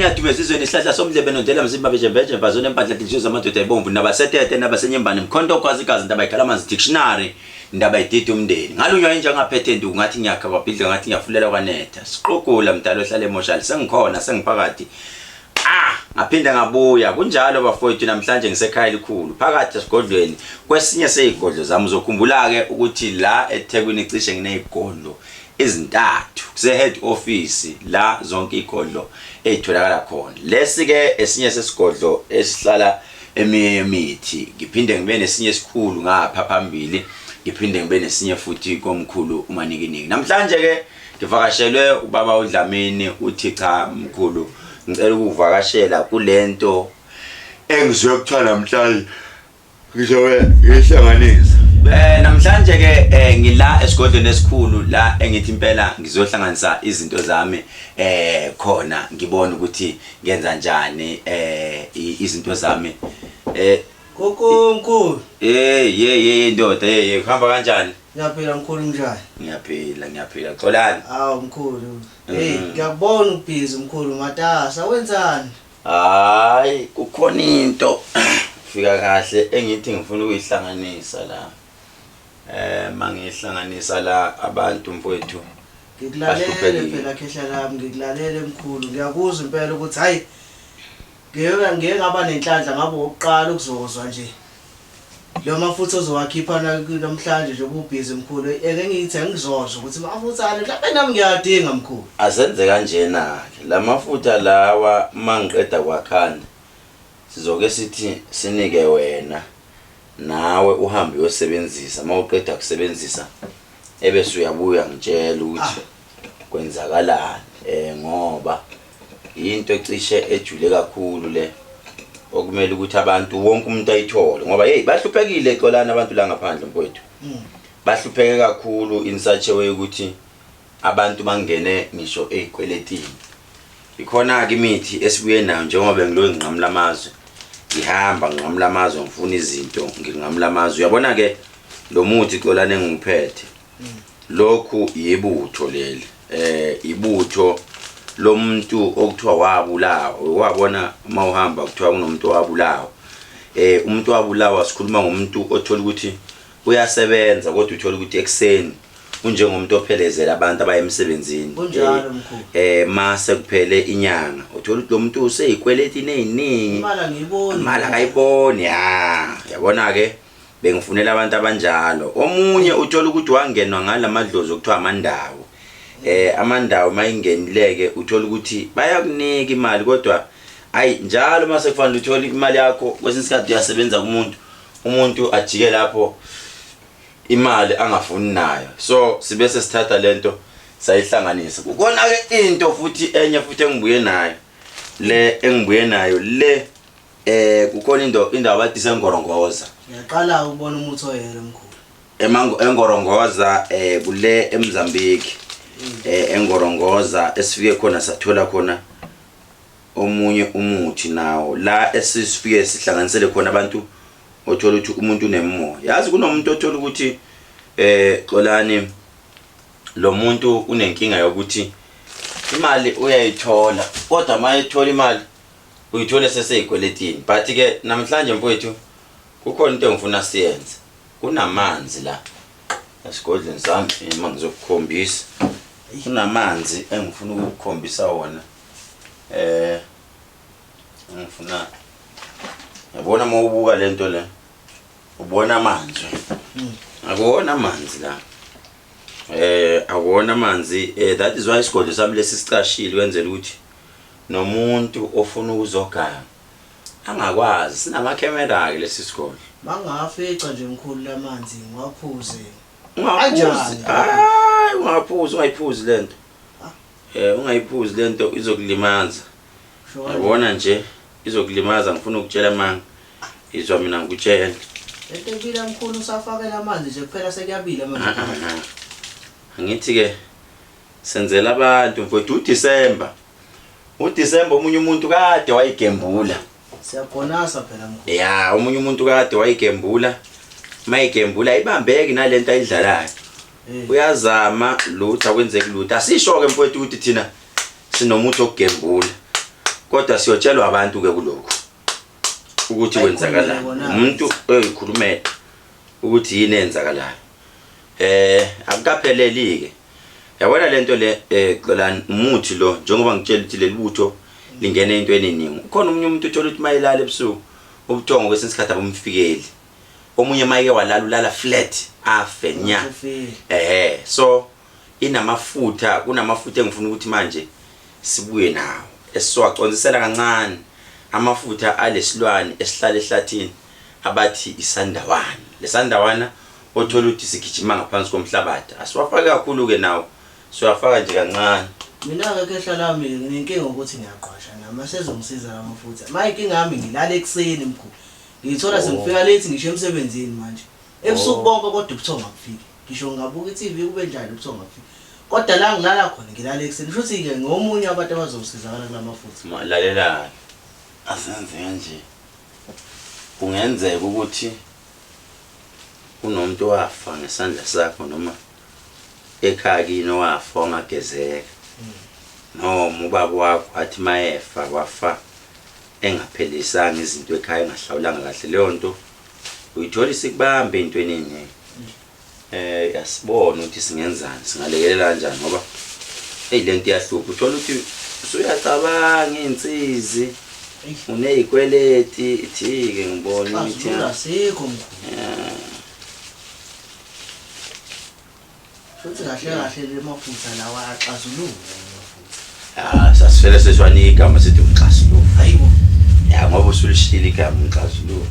ngiyadumeza izweni isihlahla somdlebe nodela mzimba bejembeje bazona empahla inhliziyo zamadoda ebomvu nabasethethe nabasenyembane mkhonto kwazi igazi ndaba ikhala amanzi dictionary ndaba ididi umndeni ngalunywa inje ngaphethe nduku ngathi ngiyakha kwabhidla ngathi ngiyafulela kwanetha siqoqula mdalo ohlala emoshali sengikhona sengiphakathi ngaphinda ngabuya kunjalo bafowethu namhlanje ngisekhaya elikhulu phakathi esigodlweni kwesinye sezigodlo zami uzokhumbula ke ukuthi la eThekwini cishe nginezigodlo ezintathu kuse head office la zonke igodlo ezitholakala khona lesi ke esinye sesigodlo esihlala emithi ngiphinde ngibe nesinye esikhulu ngapha phambili ngiphinde ngibe nesinye futhi komkhulu umanikiniki namhlanje ke ngivakashelwe ubaba uDlamini uthi cha mkhulu ngicela ukuvakashela kulento engizwe kuthiwa namhlanje ngizobe ngihlanganisa namhlanje ke ngila esigodlweni esikhulu la engithi impela ngizohlanganisa izinto zami khona ngibona ukuthi ngenza njani izinto zami Kokomkhulu ndoda kuhamba kanjani ngiyaphila mkhulu njani ngiyaphila xolani mkhulu ngiyakubona ubhizi mkhulu matasa wenzani hayi kukhona into fika kahle engithi ngifuna ukuyihlanganisa la mangihlanganisa la abantu mfowethu ngikulalele phela Khehlelezi ngikulalele mkhulu ngiyakuzwa impela ukuthi hayi ngeke ngaba nenhlanhla ngabe oqala ukuzozwa nje lo mafutha ozowakhipha namhlanje nje ubhizi mkhulu eke ngithi ngizozwa ukuthi mafuthane mhlawumbe nami ngiyadinga mkhulu asenze kanjena ke la mafutha lawa mangiqeda kwakhanda sizoke sithi sinike wena nawe uhambe uyosebenzisa mawuqeda kusebenzisa ebese uyabuya ngitshela ukuthi kwenzakalani ngoba into ecishe ejule kakhulu le okumele ukuthi abantu wonke umuntu ayithole ngoba bahluphekile xolana abantu la ngaphandle mfowethu bahlupheke kakhulu in such a way ukuthi abantu bangene ngisho ezikweletini ikhona ke imithi esibuye nayo njengoba ngilo ngqamla amazwe ngihamba nginqamla amazwe ngifuna izinto nginqamla amazwe uyabona ke lo muthi xolana engiphethe lokhu yibutho leli ibutho lo muntu okuthiwa wabulawa wabona mawuhamba kuthiwa kunomuntu wabulawa umuntu wabulawa sikhuluma ngomuntu othola ukuthi uyasebenza kodwa uthola ukuthi ekseni unjengomuntu ophelezela abantu abayemsebenzini kunjalo mkhulu mase kuphele inyanga uthola ukuthi lo muntu useyikweleti eziningi imali akayiboni yabona ke bengifunela abantu abanjalo omunye uthola ukuthi wangenwa ngalamadlozi okuthiwa amandawo amandawo mayingenileke uthola ukuthi bayakunika imali kodwa hayi njalo mase kufanele uthola imali yakho kwesinye isikhathi uyasebenza umuntu ajike lapho imali angafuni nayo so sibese sithatha lento sayihlanganisa ukona ke into futhi enye futhi engibuye nayo le kukhona indaba bathi sengorongoza ngiyaqala ukubona umuthi oyela mkhulu engorongoza kule eMozambique engorongoza esifike khona sathola khona omunye umuthi nawo la esifike sihlanganisele khona abantu othola ukuthi umuntu unemoya yazi kunomuntu othola ukuthi xolani lo muntu unenkinga yokuthi imali uyayithola kodwa mayithola imali uyithola seseyikweletini but ke namhlanje mfowethu kukhona into engifuna siyenze kunamanzi la esigodleni sami mangizokukhombisa kunamanzi engifuna ukukhombisa wona ngifuna yabona mawubuka lento le ubona amanzi akuwona amanzi la akuwona amanzi that is why isigodlo sami lesicashile wenzela ukuthi nomuntu ofuna ukuzogana angakwazi sinama-camera ke lesi sigodlo mangafica nje mkhulu lamanzi ngwaphuze ungayiphuzi lento ungayiphuzi lento izokulimaza yabona nje izokulimaza ngifuna ukutshela manga izwa mina ngikutshela Entempila mkhulu usafakela amanzi nje kuphela sekuyabila manje ngithi ke senzela abantu mfowethu uDisemba omunye umuntu kade wayigembula siyakhonasa phela mkhulu omunye umuntu kade wayigembula mayigembula ibambeki nalento ayidlalayo uyazama lutho akwenzeki lutho asisho ke mfowethu ukuthi thina sinomuntu okugembula kodwa siyotshelwa abantu ke kulokho ukuthi kwenzakalani umuntu oyikhulumela ukuthi yini enzakalayo akukapheleli ke yabona lento le xolani umuthi lo njengoba ngitshela ukuthi leli butho lingene into eningi ukhona umunye umuntu uthola ukuthi mayilala ebusuku ubuthongo kwesinsikhathi abumfikeli omunye mayike walala ulala flat afe nya so inamafutha kunamafutha engifuna ukuthi manje sibuye nawo esiwaconzisela kancane amafutha alesilwane esihlala ehlathini abathi isandawana lesandawana othola ukuthi sigijima ngaphansi komhlabathi asiwafaka kakhulu ke nawo siwafaka nje kancane mina ke Khehlelami nginenkinga ukuthi ngiyaqhwasha nama sezongisiza amafutha mayinkinga yami ngilala ekseni mkhulu ngithola sengifika late ngisho emsebenzini manje ebusuku bonke kodwa ubuthongo akufiki ngisho ngabuka iTV kube njalo ubuthongo akufiki kodwa la ngilala khona ngilala ekseni futhi ke ngomunye abantu abazosizakala kulamafutha lalela asenze kanje kungenzeka ukuthi unomuntu wafa ngesandla sakho noma ekhaya kini wafa ongagezeka noma ubaba wakho athi mayefa wafa engaphelisanga izinto ekhaya engahlawulanga kahle leyo nto uyithola isikubambe into eningi yasibona ukuthi singenzani singalekelela kanjani ngoba lento iyahlupha uthola ukuthi usuyacabanga insizi uneyikweleti ithike ngibona ukuthi asikho mkhulu futhi kahle le mafutha lawa axazulula sasifele seswanika igama sithi umxazululo hayibo ngoba usulishila igama umxazululo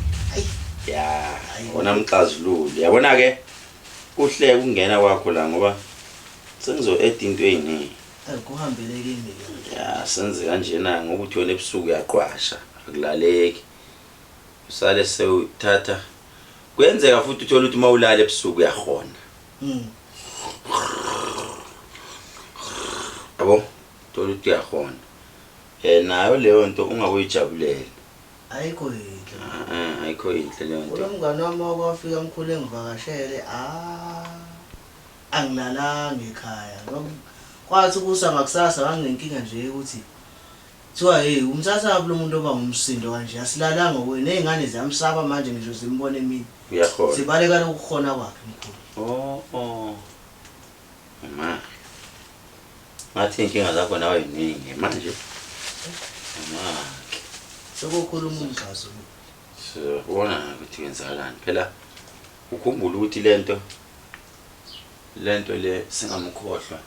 wona umxazululo yabona ke kuhle ukungena kwakho la ngoba sengizo add into eyiningi kuhambele kimi senze kanjena ngokuthi wena ebusuku uyaqhwasha akulaleki usale sewuthatha kwenzeka futhi uthola ukuthi mawulala ebusuku uyahona yabo uthola ukuthi uyahona nayo leyo nto ungakuyijabulela ayikho yinhle ayikho yinhle leyo nto umngane wami okwafika mkhulu engivakashele angilalanga ekhaya kwathi kusa ngakusasa nganginenkinga nje ukuthi thiwa hey umsasaphi lo muntu oba ngumsindo kanje asilalanga wena nezingane ziyamsaba manje ngisho zimbone mina uyahona sibaleka ukukhona kwakhe mkhulu mama ngathi inkinga zakho nawe yiningi manje sekukhuluma umxazululo sibona ukuthi kwenzakalani phela ukhumbula ukuthi lento le singamkhohlwa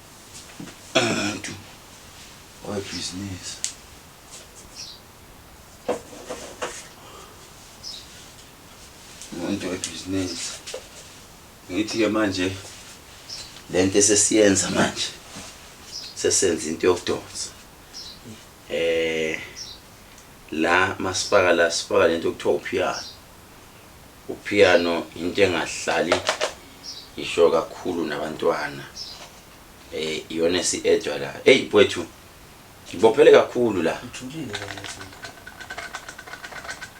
umuntu oyibusiness umuntu oyibusiness ngithi ke manje lento sesiyenza manje sesenza into yokudonsa la masifaka la sifaka lento okuthiwa upiano into engahlali isho kakhulu nabantwana iyona si-edwa la bwethu ibophele kakhulu la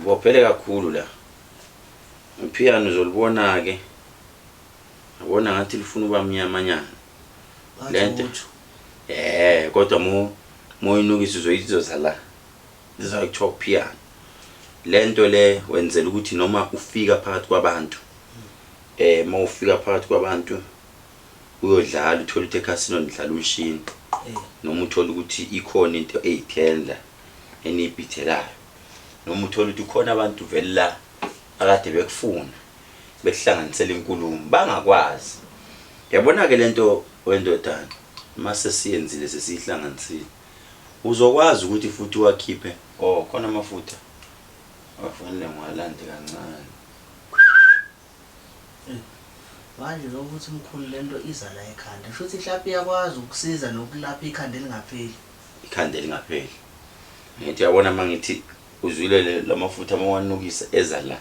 ibophele kakhulu la upiano uzolibona ke abona ngathi lifuna uba mnyamanyana lento kodwa moyinukisa uzoyizoza la lizakuthiwa piano lento le wenzela ukuthi noma ufika phakathi kwabantu mawufika phakathi kwabantu uyodlala uthola ukuthi ekhasino nidlala umshini noma uthola ukuthi ikhona into eyithendla enibhithelayo noma uthola ukuthi khona abantu vele la akade bekufuna bekuhlanganisela inkulumo bangakwazi yabona ke lento wendodana mase siyenzile sesihlanganisile uzokwazi ukuthi futhi wakhiphe khona amafutha afanele ngwalande kancane manje lokuthi mkhulu lento iza la ekhanda futhi mhlawumbe iyakwazi ukusiza nokulapha ikhanda elingapheli ngithi yabona mangithi uzwile lamafutha amawanukisa eza la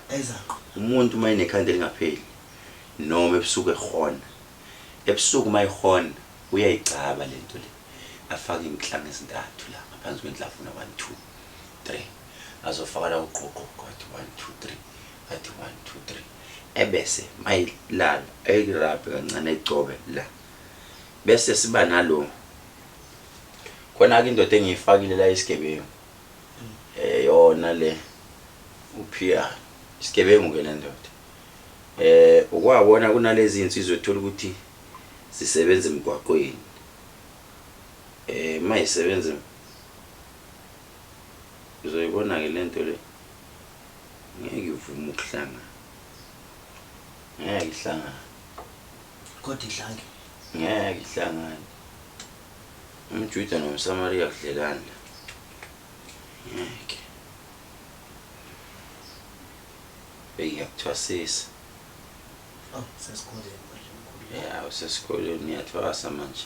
umuntu mayinekhanda elingapheli noma ebusuku ebusuku mayihona uyayicaba lento le afaka inhlanga ezintathu la ngaphansi kwendlavuna 1 2 3 azofaka la uqoqo kwathi 1 2 3 athi 1 2 3 ebese mayilala ayiraphe kancane ecobe la bese siba nalo khona ke indoda engiyifakile la isigebengu khona le uphiya isigebengu ke le ndoda ukwabona kunalezi insizwe uthola ukuthi sisebenza emgwaqweni mayisebenza uzoyibona ke lento le ngeke ivume ukuhlanga ngeke ihlanga kodwa ihlange ngeke ihlangane umJuda nomSamaria kudlelana ngeke beyakuthwasisa sesikoleni manje ya usesikoleni niyathwasa manje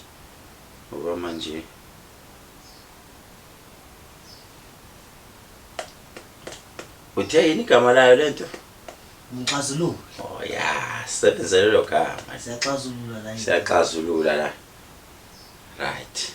ngoba manje uthe yini igama layo lento umxazululo oh ya sebenzele lo gama siyaxazulula la right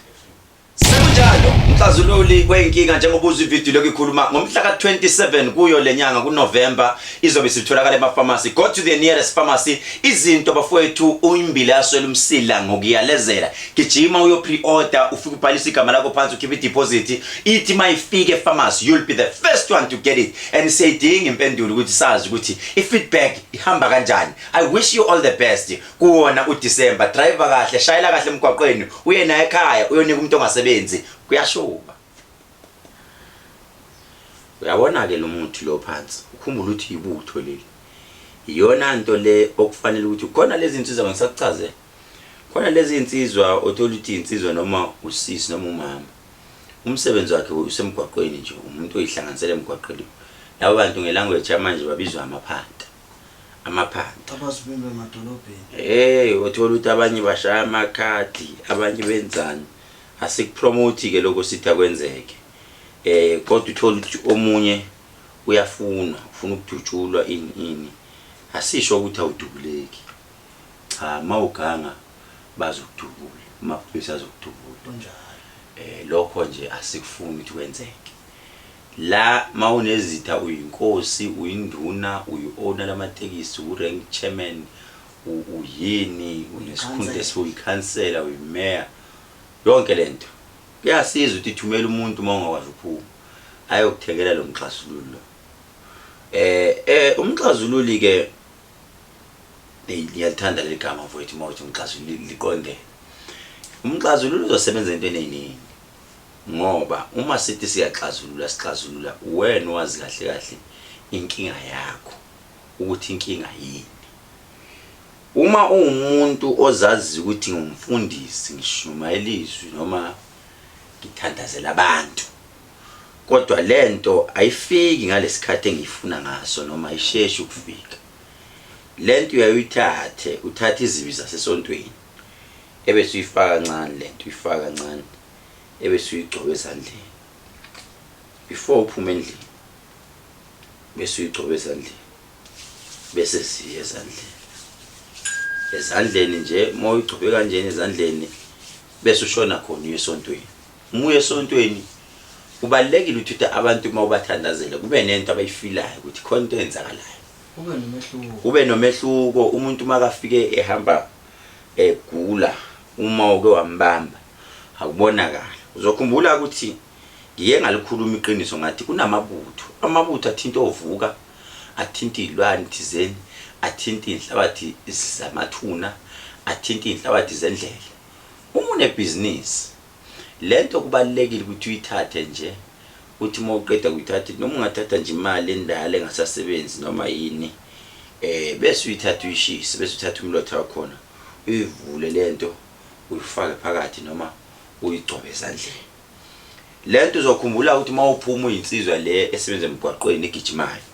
sekunjalo umxazululi kwenkinga njengoba uzwe ivideo lokukhuluma ngomhla ka27 kuyo lenyanga kuNovember izobe sitholakala emapharmacy. Go to the nearest pharmacy. Izinto bafowethu uyimbili yaswela umsila ngokuyalezela gijima uyo pre-order ufike ubhalisa igama lakho phansi ukhiphe deposit ithi mayifike epharmacy you'll be the first one to get it and sayidinga impendulo ukuthi sazi ukuthi ifeedback ihamba kanjani. I wish you all the best kuwona uDecember. Driver kahle shayela kahle emgwaqweni uye naye ekhaya uyonika umuntu ongasebenzi kuyashuba. Uyabona ke lo muthi lo phansi ukhumbula ukuthi ibutho leli iyona nto le okufanele ukuthi khona lezi insizwa ngisakuchazela khona lezi insizwa othola ukuthi insizwa noma usisi noma umama umsebenzi wakhe usemgwaqweni nje umuntu oyihlanganisela emgwaqweni labo bantu ngelanguage manje babizwa amaphanda abazibimbe emadolobheni othola ukuthi abanye bashaya amakhadi abanye benzani asikupromote ke lokho sithi akwenzeke kodwa uthola ukuthi omunye ufuna ukudutshulwa ini asisho ukuthi awudubuleki cha mawuganga bazokudubula amapolisi azokudubula kunjalo lokho nje asikufuni ukuthi kwenzeke la mawunezitha uyinkosi uyinduna uyi-owner lamatekisi urank chairman uyini unesikhundla esiyikhansela uyimayor yonke lento kuyasiza ukuthi ithumele umuntu mawungakwazi ukuphuma ayokuthengela lo mxazululo umxazululi ke ngiyalithanda legama mfowethu mawuthi umxazululi liqonde umxazululi uzosebenza entweni eziningi ngoba uma sithi sixazulula wena wazi kahle kahle inkinga yakho ukuthi inkinga yini. Uma umuntu ozazi ukuthi ngumfundisi ngishumayela izwi noma ngithandazela abantu kodwa lento ayifiki ngalesikhathi engifuna ngaso noma ayisheshi ukufika lento uthathe izibi zasesontweni ebese uyifaka kancane lento uyifaka kancane ebese uyigcoba ezandleni before uphume endlini bese uyigcoba ezandleni bese siye ezandleni nje mawuyigcobe kanjeni ezandleni bese ushona khona uyesontweni umuye esontweni kubalekile ukuthi abantu mawubathandazela kube nento abayifilayo ukuthi khona into enzakalayo ube nomehluko umuntu makafike ehamba egula uma uke wambamba akubonakala uzokhumbula ukuthi ngiye ngalikhuluma iqiniso ngathi kunamabutho athinta ovuka athinta izilwane thizeni athinta inhlabathi zamathuna athinta inhlabathi zendlela uma unebusiness lento kubalekile ukuthi uyithathe nje uthi mawuqeda ukuyithatha noma ungathatha nje imali endala engasasebenzi noma yini bese uyithatha uyishise bese uthatha umlotha wakho uyivule lento uyifake phakathi noma uyigcobe ezandleni lento uzokhumbula ukuthi mawuphuma uyinsizwa le esebenza emgwaqweni egijimayo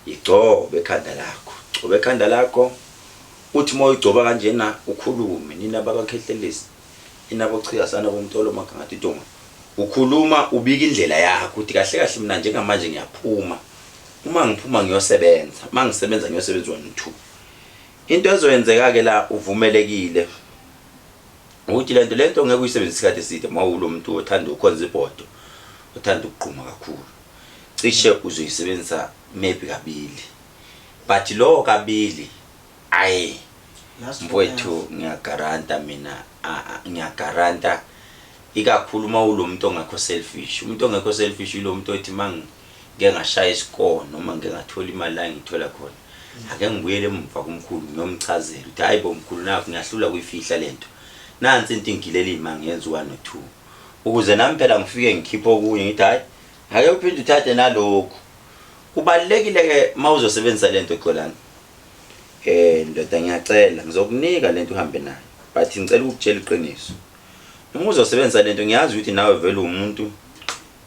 igcobe ekhanda lakho uthi mawuyigcoba kanjena ukhulume nina bakakhehlelezi inabochika sana bomtolo makangathi tonga ukhuluma ubika indlela yakho uthi kahle kahle mina njengamanje ngiyaphuma uma ngiphuma ngiyosebenza mangisebenza ngiyosebenza 1 2 into ezoyenzeka ke la uvumelekile ukuthi lento ngeke uyisebenzise isikhathi eside mawulo umuntu othanda ukhonza ibhodo othanda ukuqhuma kakhulu cishe uzoyisebenzisa maybe kabili but lo kabili ayi mfowethu ngiyagaranta mina ikakhulu mawulo umuntu ongekho selfish umuntu ongekho selfish yilo umuntu othi ngeke ngashaya isikole noma ngeke ngathola imali la ngithola khona ake ngibuyele emva kumkhulu ngiyomchazela ukuthi hayi bo mkhulu nakho ngiyahlula kuyifihla lento nansi into ingilela imanga yenza 1 no 2 ukuze nami phela ngifike ngikhipha okunye ngithi hayi ake uphinde uthathe nalokho kubalekile ke mawuzosebenzisa lento Xolani ndoda ngiyacela ngizokunika lento uhambe nayo but ngicela ukutshela iqiniso uma uzosebenzisa lento ngiyazi ukuthi nawe vele umuntu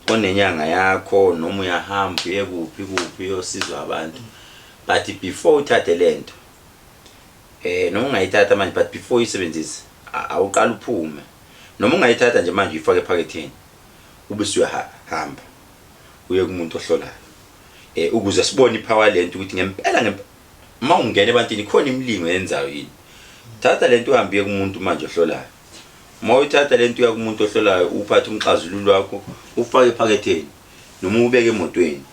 onenyanga yakho noma uyahamba uye kuphi uyosizwa abantu but before uthathe lento noma ungayithatha manje but before uyisebenzise awuqala uphume noma ungayithatha nje manje uyifake ephaketheni ube usuyahamba uye kumuntu ohlolayo ukuze sibone ipower lento ukuthi ngempela mawungena ebantwini khona imilingo yenzayo yini thatha lento uhambe kumuntu manje ohlolayo mawuthatha lento uya kumuntu ohlolayo uphathe umxazululo wakho ufake ephaketheni noma ubeke emotweni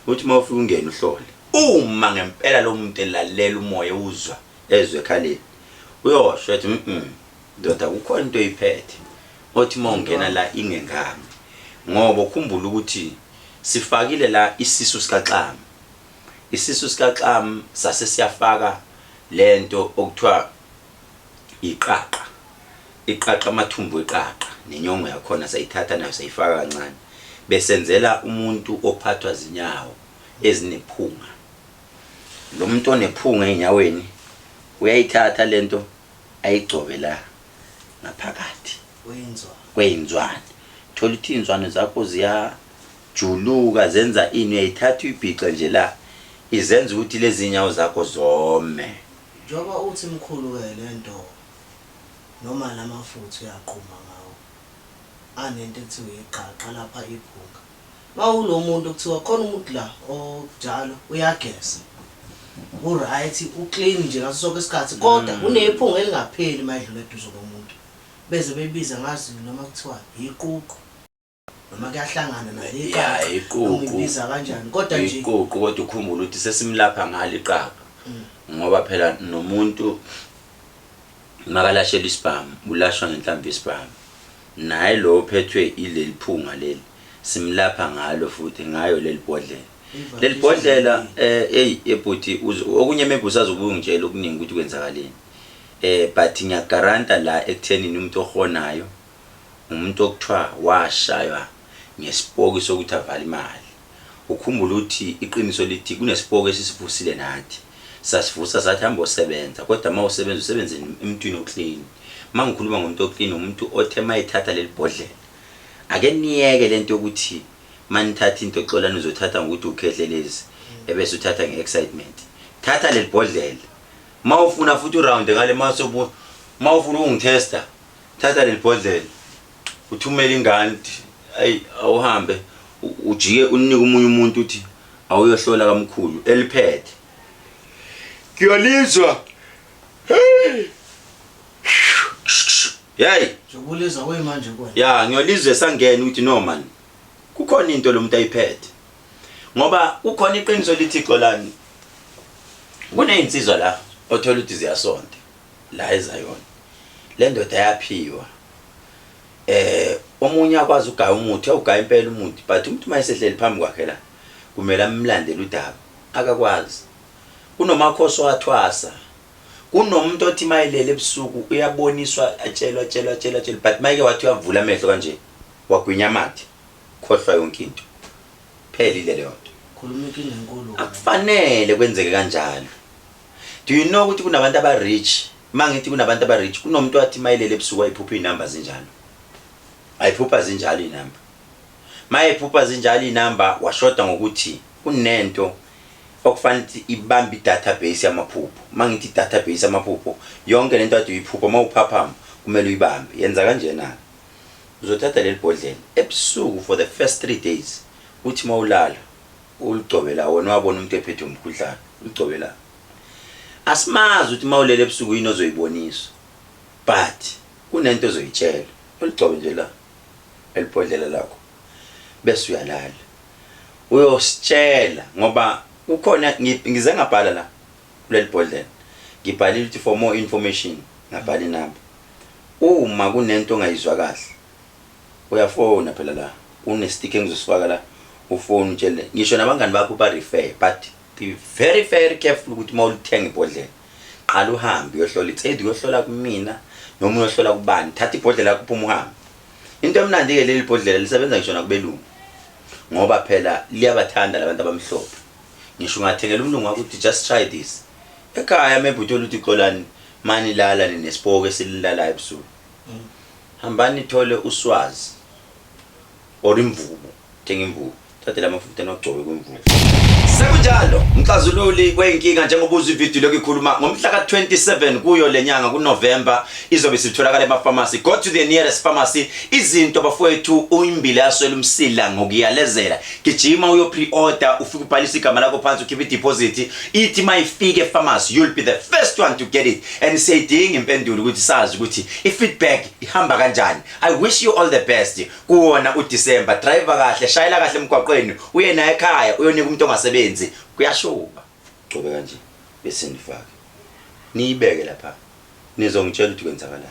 uthi mawufika ungena uhlole uma ngempela lo muntu elalela umoya uzwa ezwe ekhaleni uyosho ethi ndoda kukhona into oyiphethe othi mawungena la ingengami ngoba ukhumbula ukuthi sifakile la isisu sikaXama isisu sikaXama sase siyafaka lento okuthiwa iqaqa amathumbu eqaqa nenyongo yakhona sayithatha nayo sayifaka kancane besenzela umuntu ophathwa zinyawo ezinephunga lo muntu onephunga enyaweni uyayithatha lento ayigcobe la ngaphakathi kweinzwane thola ukuthi inzwane zakho ziyajuluka zenza ini uyayithatha uyibhixe nje la izenza ukuthi lezi nyawo zakho zome njoba uthi mkhulu ke lento noma lamafutha uyaqhuma ngawo anento ekuthiwa iqaqa lapha iphunga mawulo muntu kuthiwa khona umuntu la onjalo uyagesa uright uclean nje ngaso sonke isikhathi kodwa unephunga elingapheli mayidlula eduze komuntu beze bebiza ngazi noma kuthiwa iququ noma kuyahlangana nale iququ uyibiza kanjani kodwa nje iququ kodwa ukhumbula ukuthi sesimlapha ngale iqaqa ngoba phela nomuntu makalashela isibhamu ulashwa ngenhlamvu isibhamu naye lo phethwe ileli phunga leli simlapha ngalo futhi ngayo leli bodlela ebhuti okunye mebusa zobuye ngitshela okuningi ukuthi kwenzakaleni but ngiyagaranta la ekuthenini umuntu ohonayo umuntu okuthiwa washaywa ngesipoki sokuthi avala imali ukhumbula ukuthi iqiniso lithi kunesipoki esisivusile nathi sasivusa sathi hamba osebenza kodwa mawusebenza usebenze emntwini oclean mangikhuluma ngomuntu oclean umuntu othe mayithatha leli bodlela ake niyeke lento ukuthi manithatha into Xolani uzothatha ngokuthi ukhehlelezi ebese uthatha ngeexcitement thatha leli bodlela mawufuna futhi uround ngale mawufuna ungitesta thatha leli bodlela uthumela ingane ayi awuhambe ujike unike umunye umuntu uthi awuyohlola kamkhulu eliphethe ngiyalizwa hey jobulizwa kwemanje kwena ya ngiyolizwe sangena ukuthi no man kukhona into lo muntu ayiphethe ngoba kukhona iqiniso lithi Xolani kuney'nsizwa la othola ukuthi ziyasonta la ezayona le ndoda yaphiwa omunye akwazi ugaya umuthi awugaya impela umuthi but umuntu mayesehleli phambi kwakhe la kumele amlandele udaba akakwazi kunomakhosi wathwasa kunomuntu othi mayelele ebusuku uyaboniswa atshelwa but mayeke wathi uyavula amehlo kanje wagwinya amathi khohlwa yonke into phelile leyo nto khuluma inkinga enkulu akufanele kwenzeke kanjalo do you know ukuthi kunabantu aba-rich mangithi kunabantu aba-rich kunomuntu wathi mayelele ebusuku ayiphupha iy'namba zinjalo ayiphupha zinjalo iy'namba mayephupha zinjalo iy'namba washoda ngokuthi kunento okufanele ukuthi ibambe i-database yamaphupho mangithi i-database yamaphupho yonke lento ade uyiphupha mawuphaphama kumele uyibambe yenza kanjena uzothatha leli bodlela ebusuku for the first 3 days uthi mawulala uligcobela wona wabona umuntu ephethe umkhuhlane uligcobela asimazi ukuthi mawulele ebusuku yini ozoyiboniswa but kunento ozoyitshela uligcobe nje la elibhodlela lakho bese uyalala uyositshela ngoba ukhona ngize ngabhala la kuleli bodlela ngibhalile ukuthi for more information ngabhala inamba uma kunento ongayizwa kahle uyafona phela la une stick engizosifaka la ufone utshele ngisho nabangani bakho ba refer, but be very careful ukuthi mawulithenga ibhodlela qala uhambe uyohlola itsedi uyohlola kumina noma uyohlola kubani, thatha ibhodlela lakho uphuma uhambe. Into emnandi ke leli bhodlela lisebenza ngisho nakubelungu ngoba phela liyabathanda labantu abamhlophe. Ngisho ungathengela umlungu wakho uthi just try this ekhaya, maybe uthola ukuthi xolani mani lala nesipoko esililalayo ebusuku, hambani ithole uswazi or imvubu, thenga imvubu, thathe lamafutha nogcobe kwemvubu. Sekunjalo umxazululi wenkinga njengoba uzwe ivideo lokukhuluma ngomhla ka27 kuyo lenyanga kuNovember izobe sitholakala ema-pharmacy. Go to the nearest pharmacy. Izinto bafowethu uyimbili yaswela umsila ngokuyalezela. Gijima uyo pre-order, ufike ubhalisa igama lakho phansi, ukhiphe deposit. Ithi mayifike e-pharmacy you'll be the first one to get it. And siyayidinga impendulo ukuthi sazi ukuthi i-feedback ihamba kanjani. I wish you all the best kuwona uDecember. Driver kahle, shayela kahle emgwaqweni, uye naye ekhaya uyonika umuntu ongasebenzi. Kuyashoba gcobe kanje bese nifaka niyibeke lapha nizongitshela ukuthi kwenzakalani.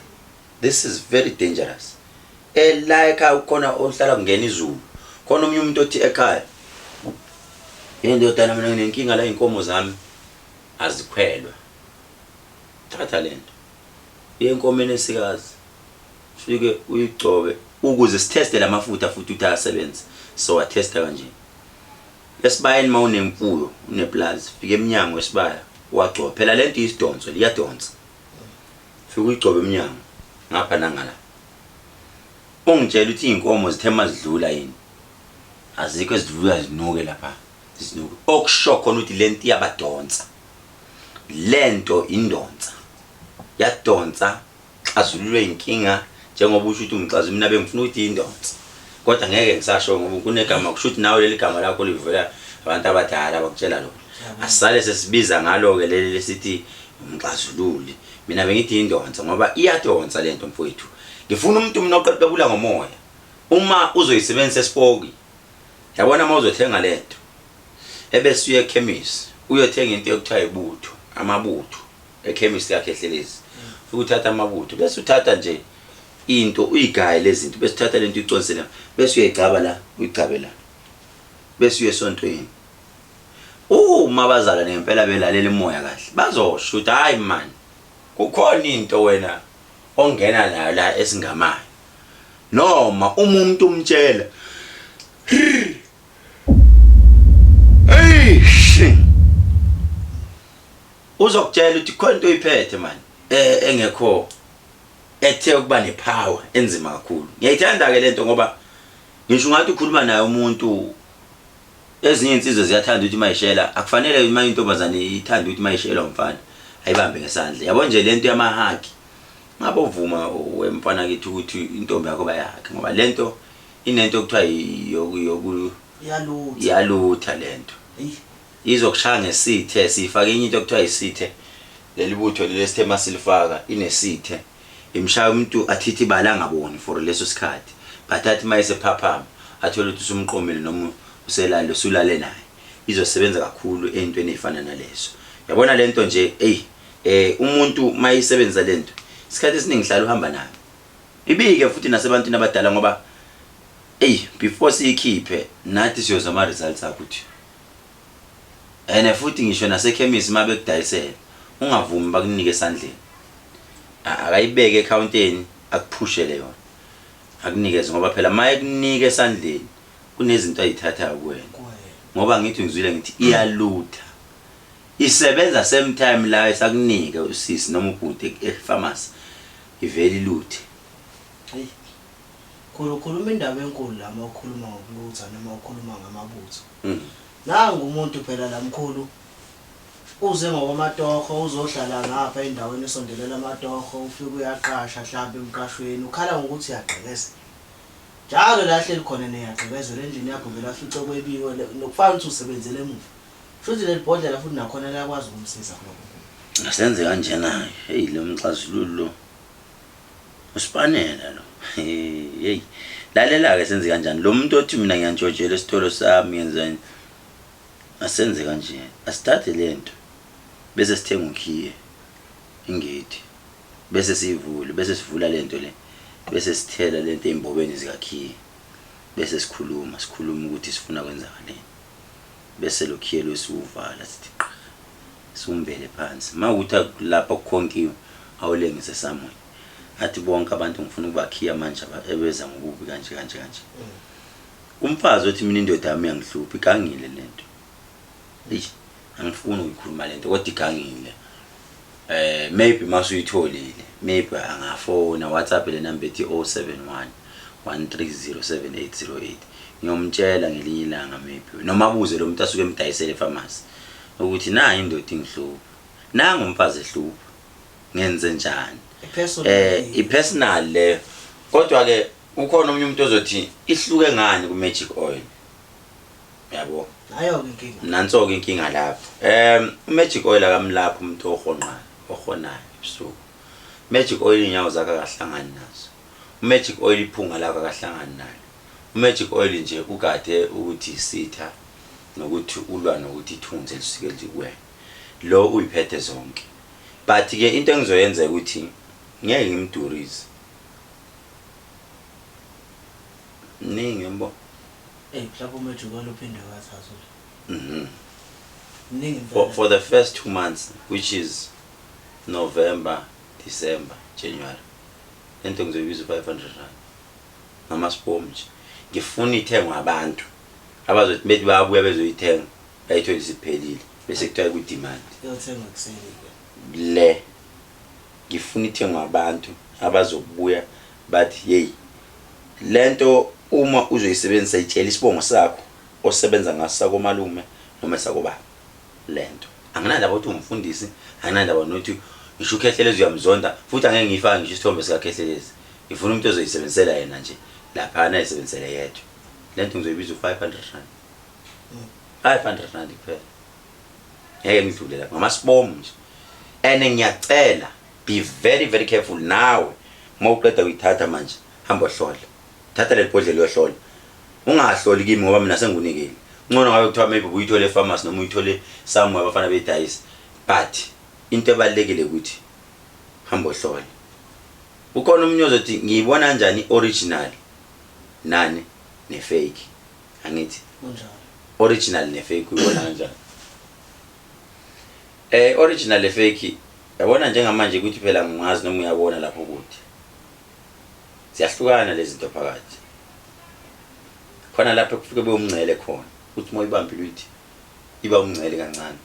This is very dangerous. Like ukhona ohlala kungena izulu, khona omunye umuntu othi ekhaya yendodana mina nginenkinga la inkomo zami azikhwelwa. Thatha lento yenkomeni esikazi ufike uyigcobe ukuze siteste lamafutha futhi ukuthi ayasebenza. So atesta kanje esibayeni mawunemfuyo uneplaza, fike eminyango wesibaya wagcoba phela lento isidonso liyadonsa, fike uyigcobe eminyango ngapha nangala. Ungitshela ukuthi inkomo zithema zidlula yini, azikho ezidlula zinuke lapha zinuke. Okusho khona ukuthi lento iyabadonsa, lento indonsa yadonsa xazululwe inkinga njengoba usho ukuthi umxazi mina bengifuna ukuthi indonsa, kodwa ngeke ngisasho ngoba kunegama kushuthi nawe leli gama lakho livela abantu abadala bakutshela lokho. Asale sesibiza ngalo ke leli lesithi umxazululi, mina bengithi indonsa ngoba iyadonsa lento mfowethu. Ngifuna umuntu mina oqeqebula ngomoya uma uzoyisebenzisa esipoki, yabona uma uzothenga lento ebese uye ekhemisi uyothenga into yokuthiwa ibutho, amabutho ekhemisi yaKhehlelezi. Futhi uthatha amabutho bese uthatha nje into uyigaye lezinto bese uthatha lento uyiconselana bese uyayigcaba la uyigcabe la bese uyesontweni. Uma bazala nempela belalela imoya kahle bazosho ukuthi hayi man kukhona into wena ongena nayo la esingamayo, noma umuntu umtshela hey uzokutshela ukuthi khona into oyiphethe man engekho ethe ukuba nepower enzima kakhulu. Ngiyayithanda ke lento ngoba ngisho ngathi ukhuluma naye umuntu, ezinye insizwe ziyathanda ukuthi mayishela, akufanele uma intombazane ithanda ukuthi mayishela umfana ayibambe ngesandla. Yabo nje lento yamahaki ngabe uvuma wemfana kithi ukuthi intombi yakho bayakhe ngoba lento inento okuthiwa yalutha lento izokushaya ngesithe, sifake enye into okuthiwa isithe. Leli butho lelesithema silifaka inesithe imshaya umuntu athithi bala ngaboni for leso sikhathi, but athi mayise phaphama athola ukuthi usumqomile noma uselalo sulale naye, izosebenza kakhulu entweni efana naleso. Yabona lento nje umuntu mayisebenza lento isikhathi esiningi hlala uhamba nayo ibike futhi nasebantwini abadala ngoba before siyikhiphe nathi siyoza ama results akho uthi futhi ngisho nasekhemisi mabe kudayisela ungavumi bakunike esandleni, akayibeke accounteni akuphushele yona akunikeze ngoba phela maye kunike esandleni kunezinto ayithathayo kuwena ngoba ngithi ngizwile ngithi iyalutha, isebenza same time la esakunika usisi noma ubhuti epharmacy iveli luthe. Khuluma indaba enkulu la mawukhuluma ngokulutha noma ukhuluma ngamabutho. Nangu umuntu phela lamkhulu uze ngokwamatoho uzohlala ngapha endaweni esondelela amatoho, ufike uyaqasha mhlawumbe emqashweni ukhala ngokuthi uyagqekeza njalo lahle likhona neyagqekeza endlini yakho vela fico kwebiwe nokufana ukuthi usebenzele emuva futhi leli bhodlela futhi nakhona liyakwazi ukumsiza lokho. Asenze kanjena lo mxazululo usipanela lo lalela ke senze kanjani lo muntu othi mina ngiyantshotshela esitolo sami ngenzani, asenze kanje asithathe lento bese sithenga ukhiye ingedi bese sivule bese sivula lento le bese sithela lento embobeni zikakhiye bese sikhuluma ukuthi sifuna kwenzakaleni bese lokhiyelo siuvala sithi sumbele phansi mawukuthi lapha kukhonkiwe awulengise samwe athi bonke abantu ngifuna ukubakhiya manje ebeza ngokubi kanje umfazi othi mina indoda yami yangihlupha igangile lento angifuni ukuyikhuluma lento kodwa igangile maybe masuyitholile maybe angafona WhatsApp le number ethi 071 1307808 ngiyomtshela ngelinye ilanga maybe noma abuze lo muntu asuke emdayisele pharmacy ukuthi na indoda ingihlupha nanga umfazi ehlupha ngenze njani i-personal le kodwa ke ukhona omunye umuntu ozothi ihluke ngani ku magic oil yabo ayo inkinga nanso ke inkinga lapho magic oil akamlapha umuntu ohonayo ebusuku magic oil inyawo zakhe akahlangani nazo magic oil iphunga lakhe akahlangani nalo magic oil nje ukade ukuthi isitha nokuthi ulwa nokuthi ithunze lisike liwe lo uyiphethe zonke but ke into engizoyenza ukuthi ngeke ngimdurize ningi mbo mhlawumbe magic oil uphinde wathatha for the first 2 months which is November, December, January into ngizoyibiza 500 rand ngamaspom nje ngifuna ithengwa abantu abazothi bethi bayabuya bezoyithenga bayithola isiphelile bese kuthiwa ku demand yothenga kuseni le ngifuna ithengwa abantu abazobuya bathi hey lento uma uzoyisebenzisa itshela isibongo sakho osebenza ngaso komalume noma sakobaba lento anginandaba ukuthi umfundisi anginandaba nokuthi ngisho Khehlelezi uyamzonda futhi angeke ngifake ngisho isithombe sika Khehlelezi ngifuna umuntu ozoyisebenzisela yena nje lapha ayisebenzisela yedwa lento ngizoyibiza 500 rand 500 rand kuphela ngeke ngidlule lapha ngamasibom nje ene ngiyacela be very very careful nawe mawuqeda uyithatha manje hamba ohlola thatha le bhodlela yohlola ungahloli kimi ngoba mina sengunikele ngcono ngabe kuthiwa maybe uyithole e-pharmacy noma uyithole somewhere abafana bedayisa but into ebalekile ukuthi hamba ohlola ukhona umunye ozothi ngiyibona kanjani original nani ne fake angithi kunjalo original ne fake uyibona kanjani original ne fake yabona njengamanje ukuthi phela ngingazi noma uyabona lapho ukuthi siyahlukana lezi zinto phakathi khona lapho kufike beumncele khona uthi moyibambile uthi iba umncele kancane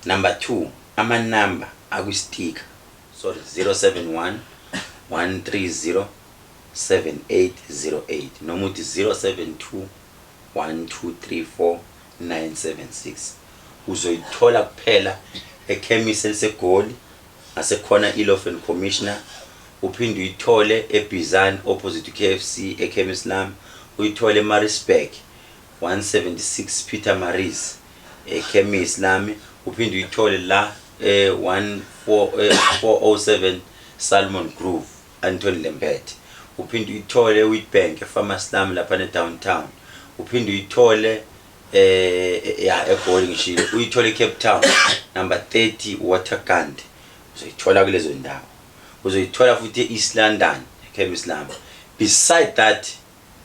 number 2 ama number aku sticker sorry 071 130 7808 noma uthi 072 1234 976 uzoyithola kuphela ekhemisi elisegoli asekhona ilofen commissioner uphinde uyithole eBizan opposite KFC ekhemisi lami uyithole eMaritzburg 176 Peter Maris ekhemisi lami uphinde uyithole la 407 Salmon Grove Anthony Lembet uphinde uyithole eWitbank ePharmacy lami lapha eDowntown uphinde uyithole eGoli ngishilo uyithole eCape Town number 30 Waterkant uzoyithola kulezo ndawo uzoyithola futhi eEast London ekhemisi lami beside that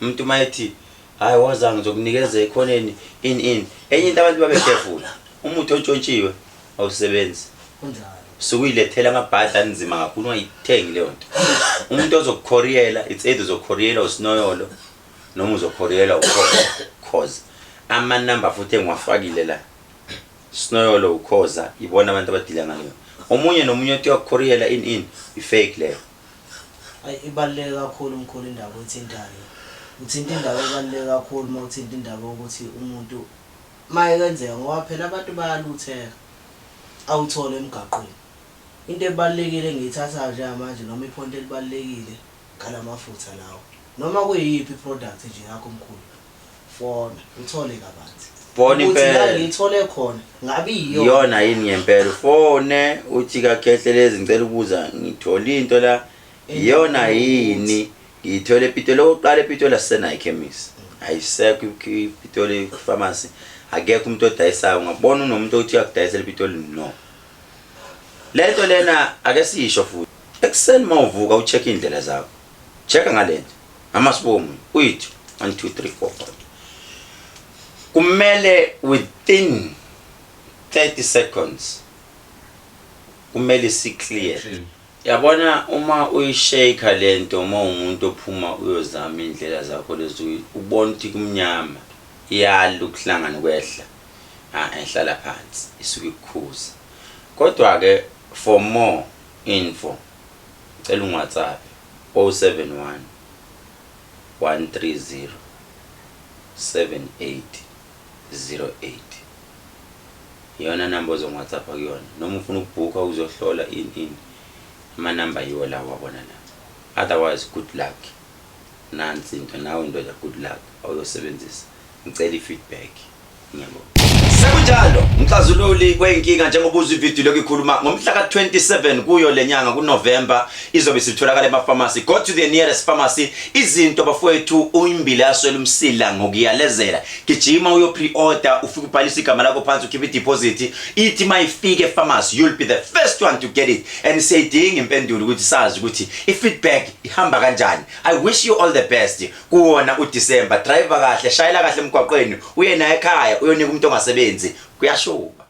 umuntu mayethi hayi waza ngizokunikeza ekhoneni in enye into abantu babe careful umuntu ontshontshiwe awusebenzi kunjalo sukuyilethela amabhadi anzima kakhulu ungayithengi leyo nto umuntu ozokukhoriyela it's either uzokhoriyela usinoyolo noma uzokhoriyela ukhoza ama number futhi engiwafakile la sinoyolo ukhoza ibona abantu abadila ngalo omunye nomunye othi uyakhoriyela in ifake leyo ayi ibaluleke kakhulu umkhulu indaba ethintayo uthinta indaba ebaluleke kakhulu mawuthinta indaba ukuthi umuntu mayenzeka ngoba phela abantu bayalutheka awuthole emgaqweni into ebalekile ngiyithatha nje manje noma iphonto elibalekile ngalamafutha lawo noma kuyiphi product nje yakho omkhulu fona uthole kabanzi fona impela ngithole khona ngabe iyona yini ngempela fone uthi Khehlelezi ngicela ukubuza ngithola into la iyona yini ngithole epitolo oqala epitolo sena ekhemisi ayisekho ipitolo pharmacy akekho umuntu odayisayo ngabona unomuntu othi akudayisela epitolo no lento lena ake sisho futhi ekseni mawuvuka ucheck indlela zakho checka ngalento amasibomu uyithi 1 2 3 4 5 kumele within 30 seconds kumele si-clear. Yabona uma uyishake lento uma umuntu ophuma uyozama indlela zakho lezi ubona ukuthi kumnyama iyala ukuhlangana kwehla ehlala phansi isuke ikukhuza. Kodwa ke for more info cela uWhatsApp 071 130 7808 yona number zo WhatsApp akuyona. Noma ufuna ukubhuka uzohlola ini ama number yiwo lawo wabona la. Otherwise good luck. Nansi into nawe into ya good luck awuyosebenzisa. Ngicela ifeedback. Ngiyabonga. Sekunjalo umxazululi kwenkinga njengoba uzwe ivideo lokukhuluma ngomhla ka27 kuyo lenyanga kuNovember izobe sitholakala emapharmacy. Go to the nearest pharmacy. Izinto bafowethu uyimbili yaswela umsila ngokuyalezela. Gijima uyo pre-order ufike ubhalisa igama lakho phansi ukhiphe deposit. Ithi mayifike epharmacy you'll be the first one to get it and sayidinga impendulo ukuthi sazi ukuthi ifeedback ihamba kanjani. I wish you all the best kuwona uDecember. Driver kahle, shayela kahle emgwaqweni, uye na ekhaya uyonika umuntu ongasebenzi kuyashuba.